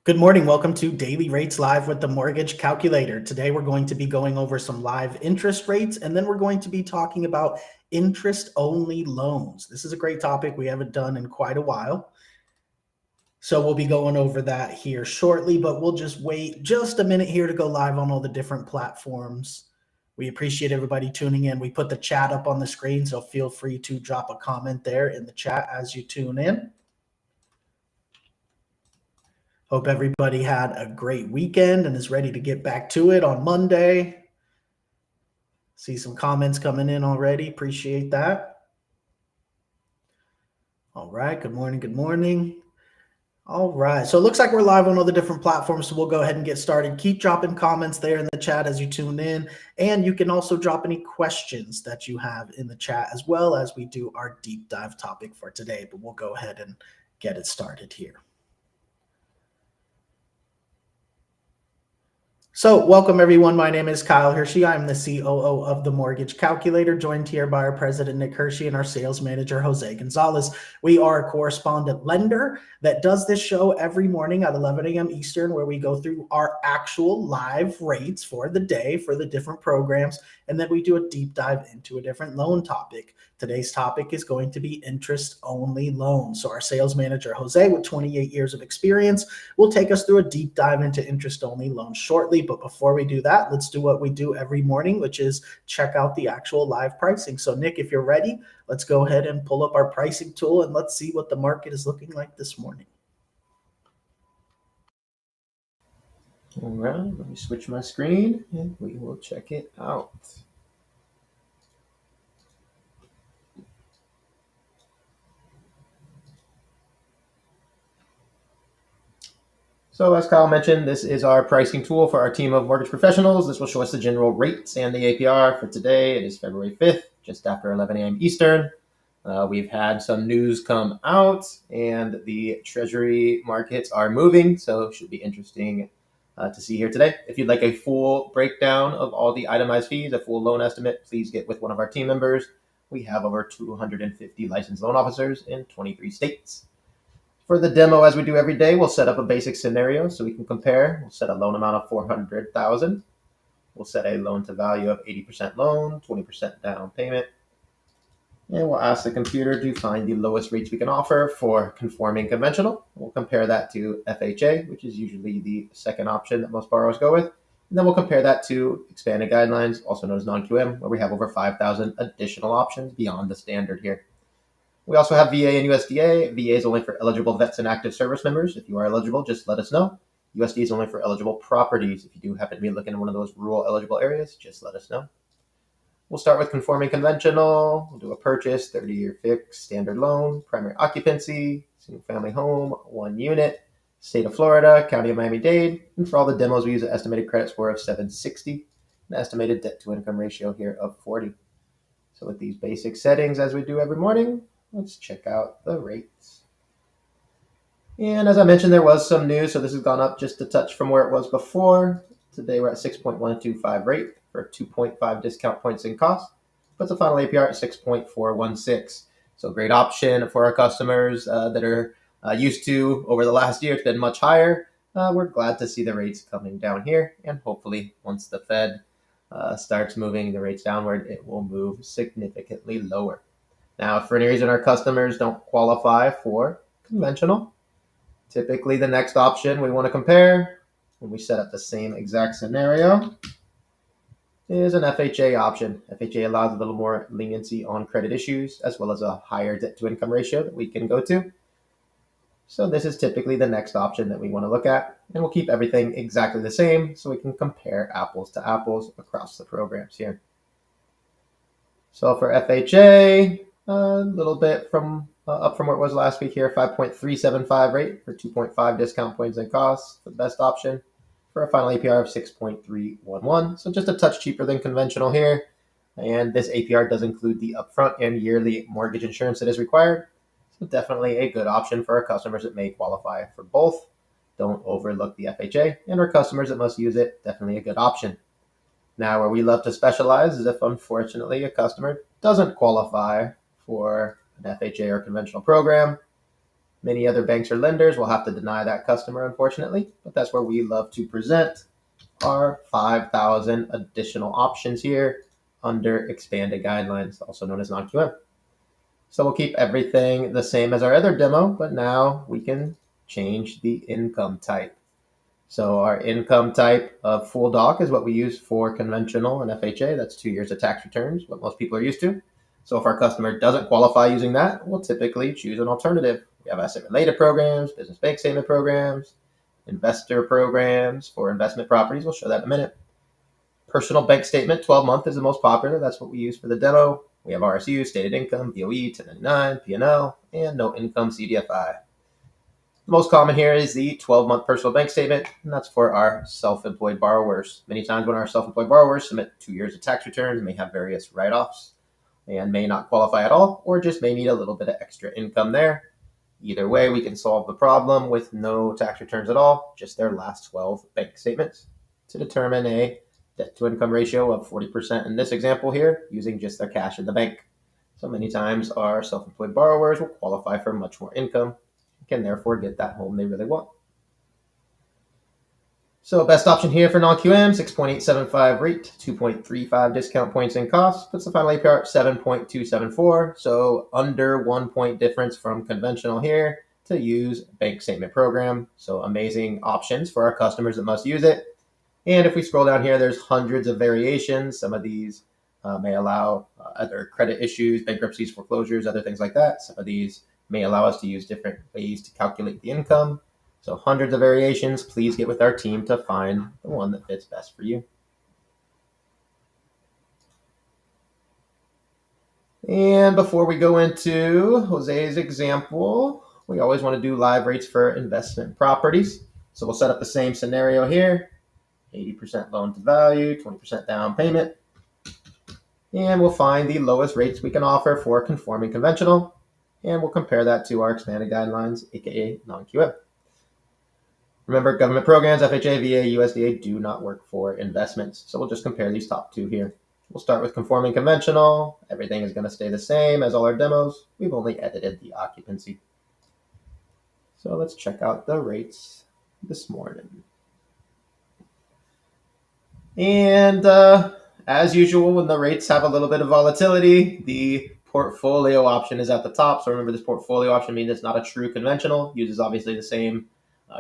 Good morning. Welcome to Daily Rates Live with the Mortgage Calculator. Today, we're going to be going over some live interest rates, and then we're going to be talking about interest-only loans. This is a great topic we haven't done in quite a while. So we'll be going over that here shortly, but we'll just wait just a minute here to go live on all the different platforms. We appreciate everybody tuning in. We put the chat up on the screen, so feel free to drop a comment there in the chat as you tune in. Hope everybody had a great weekend and is ready to get back to it on Monday. See some comments coming in already. Appreciate that. All right. Good morning. Good morning. All right. So it looks like we're live on all the different platforms. So we'll go ahead and get started. Keep dropping comments there in the chat as you tune in. And you can also drop any questions that you have in the chat as well as we do our deep dive topic for today. But we'll go ahead and get it started here. So welcome everyone. My name is Kyle Hershey. I'm the COO of the Mortgage Calculator, joined here by our president, Nick Hershey, and our sales manager, Jose Gonzalez. We are a correspondent lender that does this show every morning at 11 a.m. Eastern, where we go through our actual live rates for the day for the different programs. And then we do a deep dive into a different loan topic. Today's topic is going to be interest-only loans. So our sales manager, Jose, with 28 years of experience, will take us through a deep dive into interest-only loans shortly. But before we do that, let's do what we do every morning, which is check out the actual live pricing. So Nick, if you're ready, let's go ahead and pull up our pricing tool and let's see what the market is looking like this morning. All right, let me switch my screen and we will check it out. So as Kyle mentioned, this is our pricing tool for our team of mortgage professionals. This will show us the general rates and the APR for today. It is February 5th, just after 11 a.m. Eastern. We've had some news come out and the treasury markets are moving, so it should be interesting to see here today. If you'd like a full breakdown of all the itemized fees, a full loan estimate, please get with one of our team members. We have over 250 licensed loan officers in 23 states. For the demo, as we do every day, we'll set up a basic scenario so we can compare. We'll set a loan amount of $400,000. We'll set a loan to value of 80% loan, 20% down payment. And we'll ask the computer to find the lowest rates we can offer for conforming conventional. We'll compare that to FHA, which is usually the second option that most borrowers go with. And then we'll compare that to expanded guidelines, also known as non-QM, where we have over 5,000 additional options beyond the standard here. We also have VA and USDA. VA is only for eligible vets and active service members. If you are eligible, just let us know. USDA is only for eligible properties. If you do happen to be looking in one of those rural eligible areas, just let us know. We'll start with conforming conventional. We'll do a purchase, 30-year fixed, standard loan, primary occupancy, single family home, 1 unit, state of Florida, county of Miami-Dade. And for all the demos, we use an estimated credit score of 760, an estimated debt to income ratio here of 40. So with these basic settings, as we do every morning, let's check out the rates. And as I mentioned, there was some news, so this has gone up just a touch from where it was before. Today we're at 6.125 rate for 2.5 discount points in cost. Puts the final APR at 6.416. So great option for our customers that are used to over the last year. It's been much higher. We're glad to see the rates coming down here, and hopefully once the Fed starts moving the rates downward, it will move significantly lower. Now, if for any reason our customers don't qualify for conventional, typically the next option we want to compare when we set up the same exact scenario is an FHA option. FHA allows a little more leniency on credit issues as well as a higher debt to income ratio that we can go to. So this is typically the next option that we want to look at, and we'll keep everything exactly the same so we can compare apples to apples across the programs here. So for FHA, a little bit from up from where it was last week here, 5.375 rate for 2.5 discount points and costs, the best option for a final APR of 6.311. So just a touch cheaper than conventional here. And this APR does include the upfront and yearly mortgage insurance that is required. So definitely a good option for our customers that may qualify for both. Don't overlook the FHA. And our customers that must use it, definitely a good option. Now, where we love to specialize is if, unfortunately, a customer doesn't qualify for an FHA or conventional program. Many other banks or lenders will have to deny that customer, unfortunately, but that's where we love to present our 5,000 additional options here under expanded guidelines, also known as non-QM. So we'll keep everything the same as our other demo, but now we can change the income type. So our income type of full doc is what we use for conventional and FHA. That's 2 years of tax returns, what most people are used to. So if our customer doesn't qualify using that, we'll typically choose an alternative. We have asset-related programs, business bank statement programs, investor programs for investment properties. We'll show that in a minute. Personal bank statement, 12-month is the most popular. That's what we use for the demo. We have RSU, stated income, DOE, 1099, P&L, and no income CDFI. The most common here is the 12-month personal bank statement, and that's for our self-employed borrowers. Many times when our self-employed borrowers submit 2 years of tax returns, may have various write-offs and may not qualify at all, or just may need a little bit of extra income there. Either way, we can solve the problem with no tax returns at all, just their last 12 bank statements to determine a debt-to-income ratio of 40% in this example here, using just their cash in the bank. So many times our self-employed borrowers will qualify for much more income, can therefore get that home they really want. So best option here for non-QM, 6.875 rate, 2.35 discount points in cost, puts the final APR at 7.274, so under 1 point difference from conventional here to use bank statement program. So amazing options for our customers that must use it. And if we scroll down here, there's hundreds of variations. Some of these may allow other credit issues, bankruptcies, foreclosures, other things like that. Some of these may allow us to use different ways to calculate the income. So hundreds of variations. Please get with our team to find the one that fits best for you. And before we go into Jose's example, we always want to do live rates for investment properties. So we'll set up the same scenario here. 80% loan to value, 20% down payment. And we'll find the lowest rates we can offer for conforming conventional. And we'll compare that to our expanded guidelines, aka non-QM. Remember, government programs, FHA, VA, USDA do not work for investments. So we'll just compare these top two here. We'll start with conforming conventional. Everything is going to stay the same as all our demos. We've only edited the occupancy. So let's check out the rates this morning. And as usual, when the rates have a little bit of volatility, the portfolio option is at the top. So remember, this portfolio option means it's not a true conventional. Uses obviously the same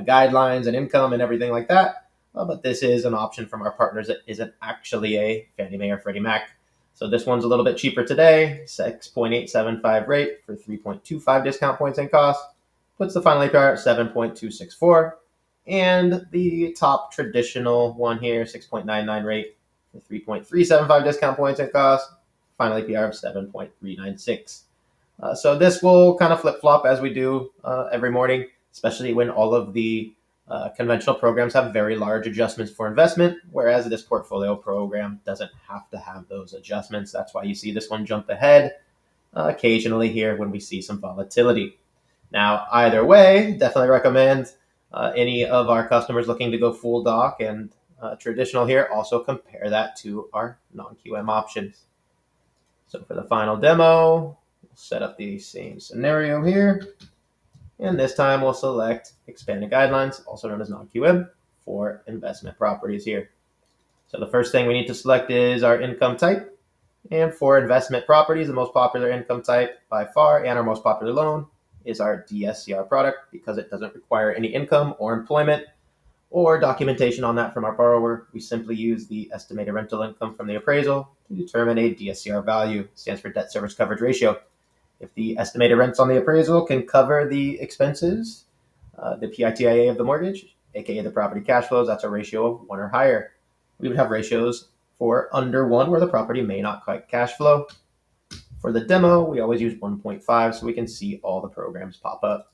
guidelines and income and everything like that. But this is an option from our partners that isn't actually a Fannie Mae or Freddie Mac. So this one's a little bit cheaper today, 6.875 rate for 3.25 discount points in cost. Puts the final APR at 7.264. And the top traditional one here, 6.99 rate for 3.375 discount points in cost. Final APR of 7.396. So this will kind of flip-flop as we do every morning, especially when all of the conventional programs have very large adjustments for investment, whereas this portfolio program doesn't have to have those adjustments. That's why you see this one jump ahead occasionally here when we see some volatility. Now, either way, definitely recommend any of our customers looking to go full doc and traditional here, also compare that to our non-QM options. So for the final demo, we'll set up the same scenario here. And this time we'll select expanded guidelines, also known as non-QM, for investment properties here. So the first thing we need to select is our income type. And for investment properties, the most popular income type by far and our most popular loan is our DSCR product because it doesn't require any income or employment or documentation on that from our borrower. We simply use the estimated rental income from the appraisal to determine a DSCR value. It stands for debt service coverage ratio. If the estimated rents on the appraisal can cover the expenses, the PITIA of the mortgage, aka the property cash flows, that's a ratio of 1 or higher. We would have ratios for under 1 where the property may not quite cash flow. For the demo, we always use 1.5 so we can see all the programs pop up.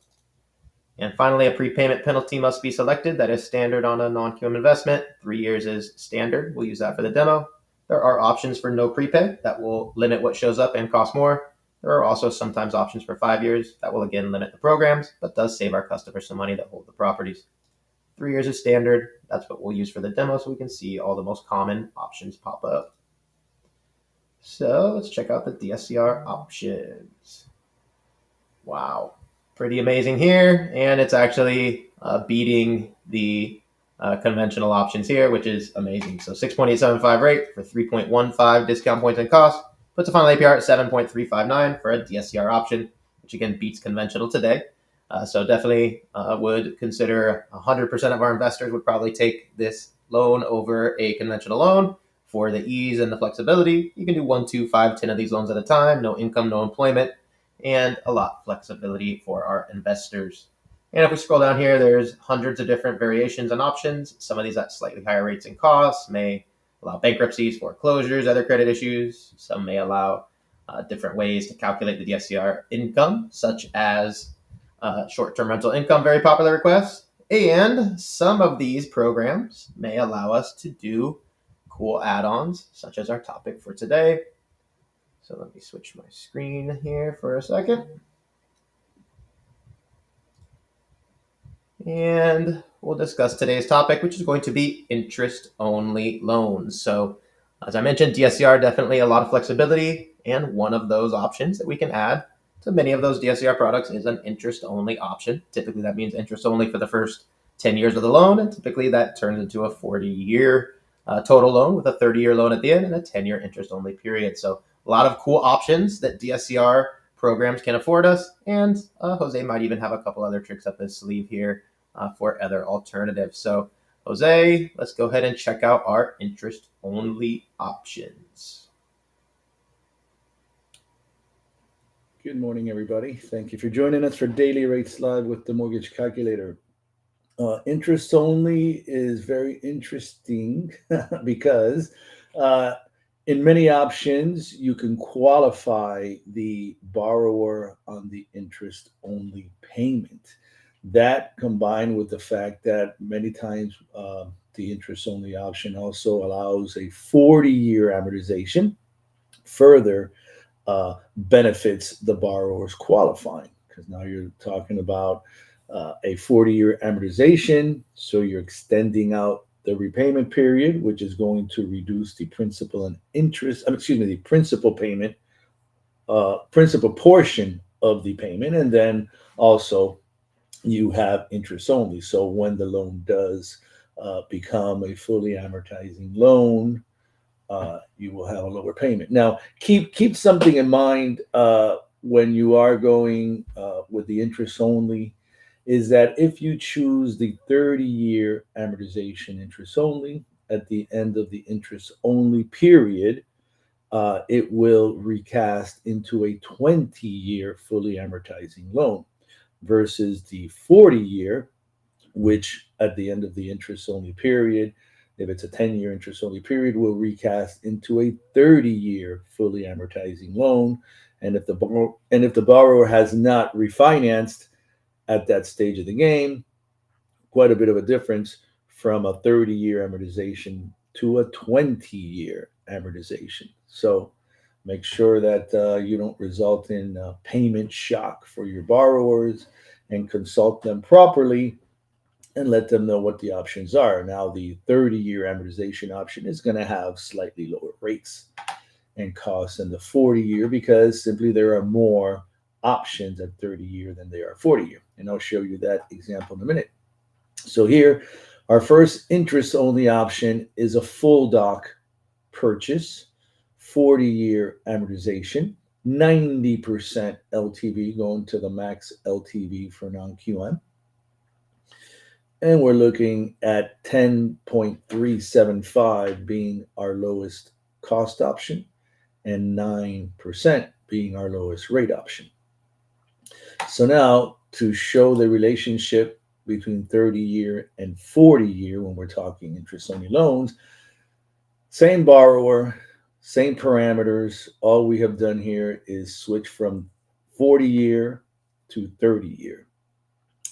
And finally, a prepayment penalty must be selected. That is standard on a non-QM investment. 3 years is standard. We'll use that for the demo. There are options for no prepay that will limit what shows up and cost more. There are also sometimes options for 5 years that will again limit the programs, but does save our customers some money that hold the properties. 3 years is standard. That's what we'll use for the demo so we can see all the most common options pop up. So let's check out the DSCR options. Wow. pretty amazing here, and it's actually beating the conventional options here, which is amazing. So 6.875 rate for 3.15 discount points and cost puts a final APR at 7.359 for a DSCR option, which again beats conventional today. So definitely would consider 100% of our investors would probably take this loan over a conventional loan for the ease and the flexibility. You can do 1, 2, 5, 10 of these loans at a time, no income, no employment, and a lot of flexibility for our investors. And if we scroll down here, there's hundreds of different variations and options. Some of these at slightly higher rates and costs may allow bankruptcies, foreclosures, other credit issues. Some may allow different ways to calculate the DSCR income, such as short-term rental income, very popular request. And some of these programs may allow us to do cool add-ons, such as our topic for today. So let me switch my screen here for a second. And we'll discuss today's topic, which is going to be interest-only loans. So as I mentioned, DSCR, definitely a lot of flexibility. And one of those options that we can add to many of those DSCR products is an interest-only option. Typically, that means interest only for the first 10 years of the loan. And typically that turns into a 40-year total loan with a 30-year loan at the end and a 10-year interest-only period. So a lot of cool options that DSCR programs can afford us. And Jose might even have a couple other tricks up his sleeve here for other alternatives. So Jose, let's go ahead and check out our interest-only options. Good morning, everybody. Thank you for joining us for Daily Rates Live with the Mortgage Calculator. Interest only is very interesting because in many options, you can qualify the borrower on the interest only payment. That combined with the fact that many times the interest only option also allows a 40-year amortization, further benefits the borrower's qualifying, because now you're talking about a 40-year amortization. So you're extending out the repayment period, which is going to reduce the principal and interest, the principal payment, principal portion of the payment. And then also you have interest only. So when the loan does become a fully amortizing loan, you will have a lower payment. Now, keep something in mind when you are going with the interest only, is that if you choose the 30-year amortization interest only, at the end of the interest only period, it will recast into a 20-year fully amortizing loan versus the 40-year, which at the end of the interest only period, if it's a 10-year interest only period, will recast into a 30-year fully amortizing loan. And if the borrower has not refinanced at that stage of the game, quite a bit of a difference from a 30-year amortization to a 20-year amortization. So make sure that you don't result in payment shock for your borrowers, and consult them properly and let them know what the options are. Now, the 30-year amortization option is going to have slightly lower rates and costs than the 40-year, because simply there are more options at 30-year than there are 40-year. And I'll show you that example in a minute. So here, our first interest-only option is a full doc purchase, 40-year amortization, 90% LTV, going to the max LTV for non-QM. And we're looking at 10.375 being our lowest cost option and 9% being our lowest rate option. So now, to show the relationship between 30-year and 40-year when we're talking interest-only loans, same borrower, same parameters. All we have done here is switch from 40-year to 30-year.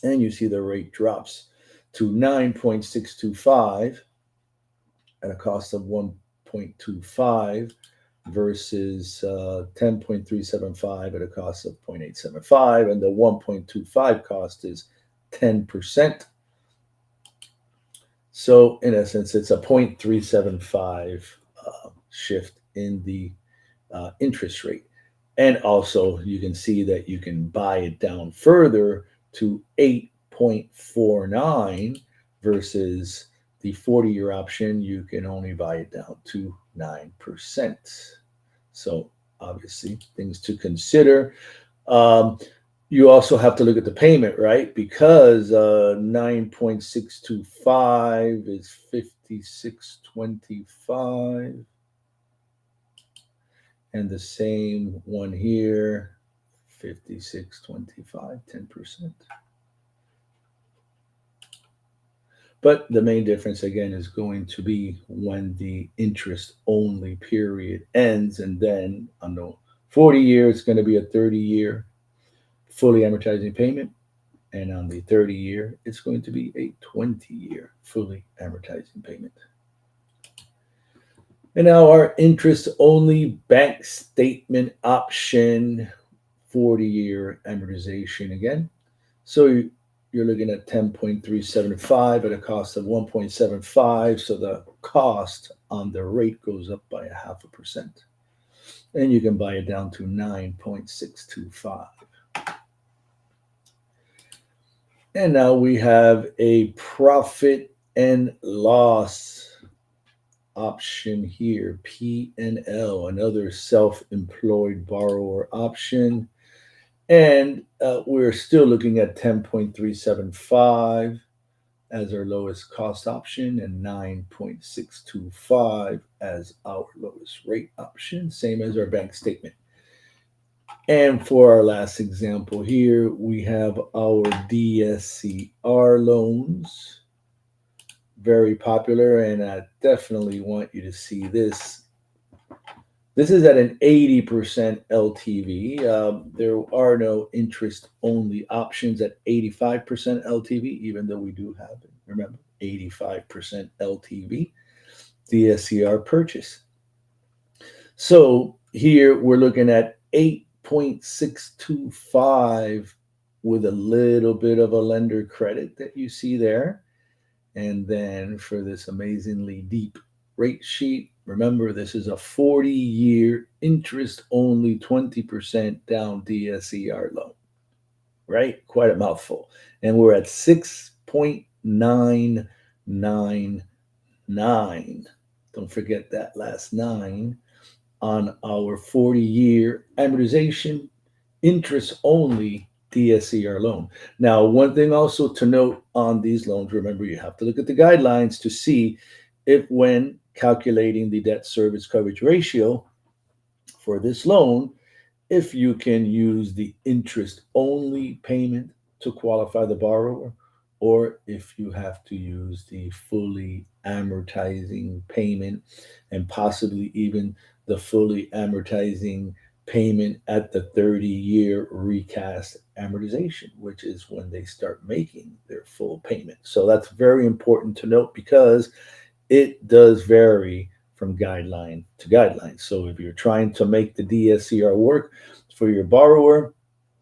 And you see the rate drops to 9.625 at a cost of 1.25 versus 10.375 at a cost of 0.875, and the 1.25 cost is 10%. So in essence, it's a 0.375 shift in the interest rate. And also you can see that you can buy it down further to 8.49 versus the 40-year option. You can only buy it down to 9%. So obviously things to consider. You also have to look at the payment, right? Because 9.625 is 5625. And the same one here, 5625, 10%. But the main difference again is going to be when the interest only period ends, and then on the 40 year it's going to be a 30-year fully amortizing payment, and on the 30-year it's going to be a 20-year fully amortizing payment. And now our interest only bank statement option, 40-year amortization again. So you're looking at 10.375 at a cost of 1.75. So the cost on the rate goes up by 0.5%. And you can buy it down to 9.625. And now we have a profit and loss option here, P&L, another self-employed borrower option. And we're still looking at 10.375 as our lowest cost option and 9.625 as our lowest rate option, same as our bank statement. And for our last example here, we have our DSCR loans. Very popular, and I definitely want you to see this. This is at an 80% LTV. There are no interest-only options at 85% LTV, even though we do have it. Remember, 85% LTV, DSCR purchase. So here we're looking at 8.625 with a little bit of a lender credit that you see there. And then for this amazingly deep rate sheet, remember this is a 40-year interest-only 20% down DSCR loan, right? Quite a mouthful. And we're at 6.999. Don't forget that last 9 on our 40-year amortization interest-only DSCR loan. Now, one thing also to note on these loans, remember you have to look at the guidelines to see if when calculating the debt service coverage ratio for this loan, if you can use the interest only payment to qualify the borrower, or if you have to use the fully amortizing payment and possibly even the fully amortizing payment at the 30-year recast amortization, which is when they start making their full payment. So that's very important to note because it does vary from guideline to guideline. So if you're trying to make the DSCR work for your borrower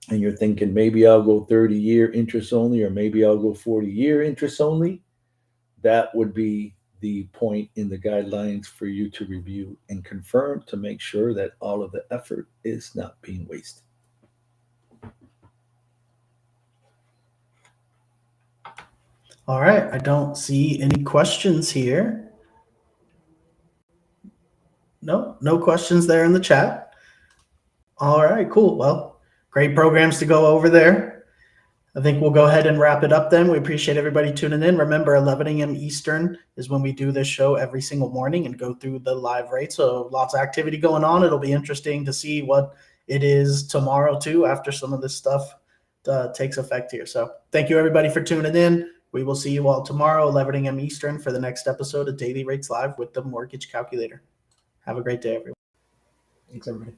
and you're thinking maybe I'll go 30-year interest only or maybe I'll go 40-year interest only, that would be the point in the guidelines for you to review and confirm to make sure that all of the effort is not being wasted. All right, I don't see any questions here. No questions there in the chat. All right, cool. Well, great programs to go over there. I think we'll go ahead and wrap it up then. We appreciate everybody tuning in. Remember, 11 a.m. Eastern is when we do this show every single morning and go through the live rate. So lots of activity going on. It'll be interesting to see what it is tomorrow too after some of this stuff takes effect here. So thank you everybody for tuning in. We will see you all tomorrow, 11 a.m. Eastern, for the next episode of Daily Rates Live with the Mortgage Calculator. Have a great day, everyone. Thanks, everybody.